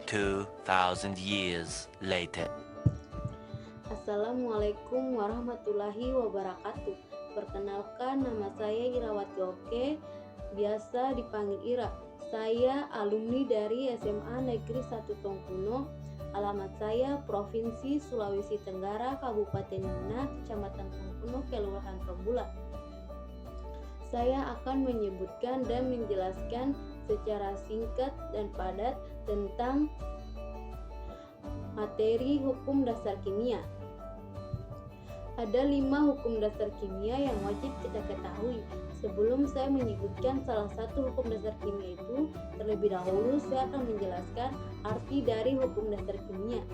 2,000 years later. Assalamualaikum warahmatullahi wabarakatuh. Perkenalkan, nama saya Irawati Oke, biasa dipanggil Ira. Saya alumni dari SMA Negeri 1 Tongkuno. Alamat saya Provinsi Sulawesi Tenggara, Kabupaten Mina, Kecamatan Tongkuno, Kelurahan Trombulan. Saya akan menyebutkan dan menjelaskan secara singkat dan padat tentang materi hukum dasar kimia. Ada 5 hukum dasar kimia yang wajib kita ketahui. Sebelum saya menyebutkan salah satu hukum dasar kimia itu, terlebih dahulu saya akan menjelaskan arti dari hukum dasar kimia.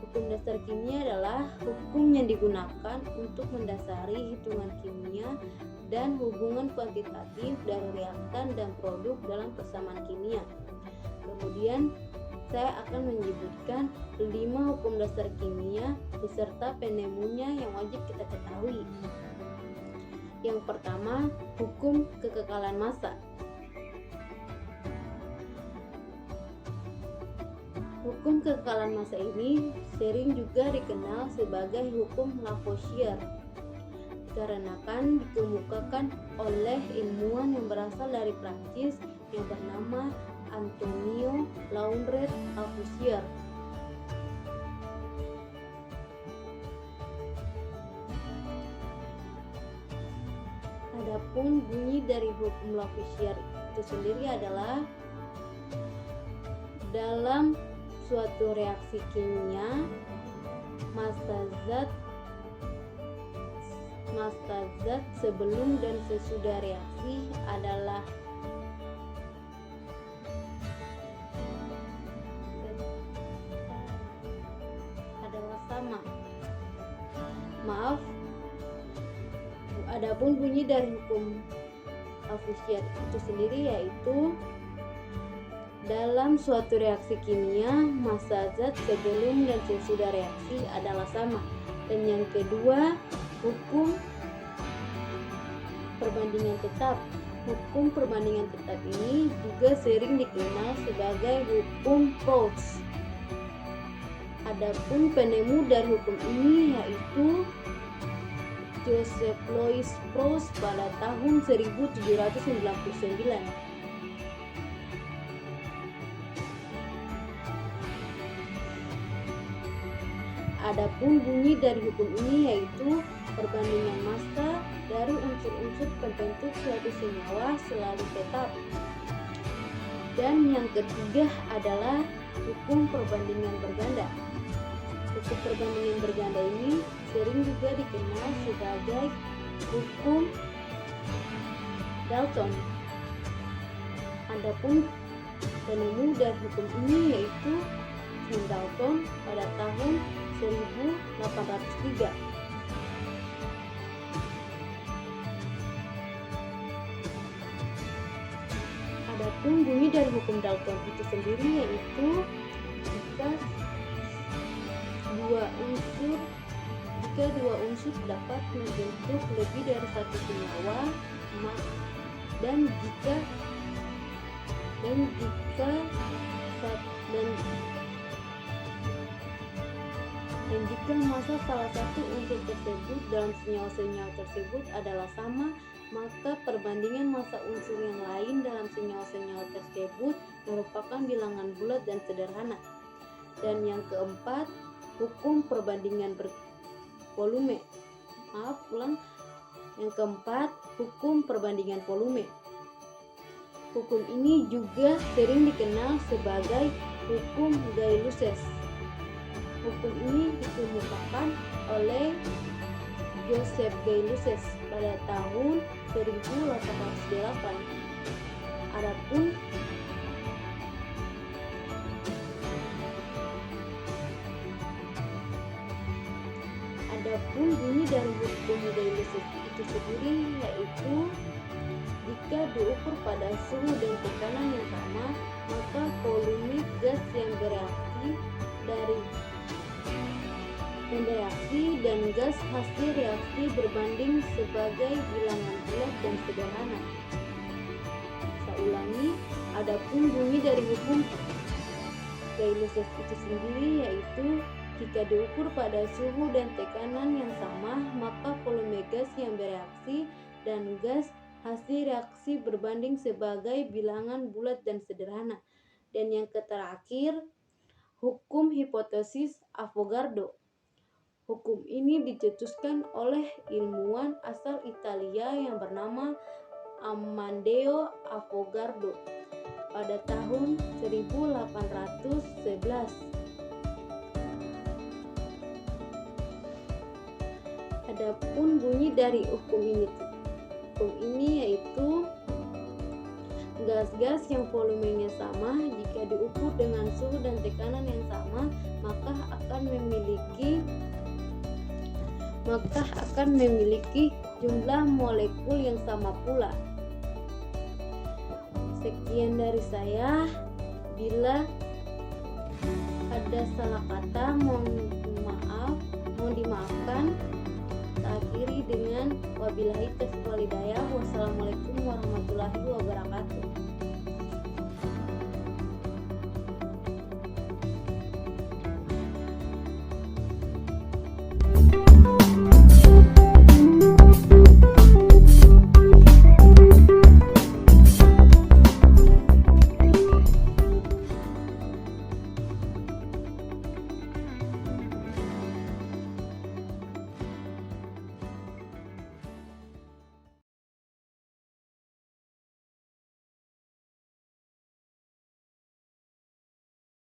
Hukum dasar kimia adalah hukum yang digunakan untuk mendasari hitungan kimia dan hubungan kuantitatif dari reaktan dan produk dalam persamaan kimia. Kemudian saya akan menyebutkan 5 hukum dasar kimia beserta penemunya yang wajib kita ketahui. Yang pertama, hukum kekekalan massa. Hukum kekekalan massa ini sering juga dikenal sebagai hukum Lavoisier, dikarenakan dikemukakan oleh ilmuwan yang berasal dari Prancis yang bernama Antonio Laurent Lavoisier. Adapun bunyi dari hukum Lavoisier itu sendiri adalah dalam suatu reaksi kimia, massa zat sebelum dan sesudah reaksi adalah sama. Adapun bunyi dari hukum Lavoisier itu sendiri yaitu dalam suatu reaksi kimia, massa zat sebelum dan sesudah reaksi adalah sama. Dan yang kedua, hukum perbandingan tetap. Hukum perbandingan tetap ini juga sering dikenal sebagai hukum Proust. Adapun penemu dari hukum ini yaitu Joseph Louis Proust pada tahun 1799. Adapun bunyi dari hukum ini yaitu perbandingan massa dari unsur-unsur pembentuk suatu senyawa selalu tetap. Dan yang ketiga adalah hukum perbandingan berganda. Hukum perbandingan berganda ini sering juga dikenal sebagai hukum Dalton. Adapun penemu dari hukum ini yaitu John Dalton pada tahun 1803. Adapun bunyi dari hukum Dalton itu sendiri yaitu jika dua unsur dapat membentuk lebih dari satu senyawa dan jika massa salah satu unsur tersebut dalam senyawa-senyawa tersebut adalah sama, maka perbandingan massa unsur yang lain dalam senyawa-senyawa tersebut merupakan bilangan bulat dan sederhana. Dan yang keempat, hukum perbandingan volume. Yang keempat, hukum perbandingan volume. Hukum ini juga sering dikenal sebagai hukum Gay-Lusses. Hukum ini dikemukakan oleh Joseph Gay-Lusses pada tahun 1808. Adapun bunyi dari hukum Gay-Lusses itu sendiri yaitu jika diukur pada suhu dan tekanan yang sama, maka volume gas yang bereaksi dan gas hasil reaksi berbanding sebagai bilangan bulat dan sederhana. Saya ulangi, adapun bunyi dari hukum Galileus itu sendiri, yaitu jika diukur pada suhu dan tekanan yang sama, maka volume gas yang bereaksi dan gas hasil reaksi berbanding sebagai bilangan bulat dan sederhana. Dan yang terakhir, hukum hipotesis Avogadro. Hukum ini dicetuskan oleh ilmuwan asal Italia yang bernama Amedeo Avogadro pada tahun 1811. Adapun bunyi dari hukum ini yaitu gas-gas yang volumenya sama jika diukur dengan suhu dan tekanan yang sama maka akan memiliki jumlah molekul yang sama pula. Sekian dari saya. Bila ada salah kata mohon dimaafkan. Akhiri dengan wabillahi taufiq wal hidayah. Wassalamualaikum warahmatullahi wabarakatuh.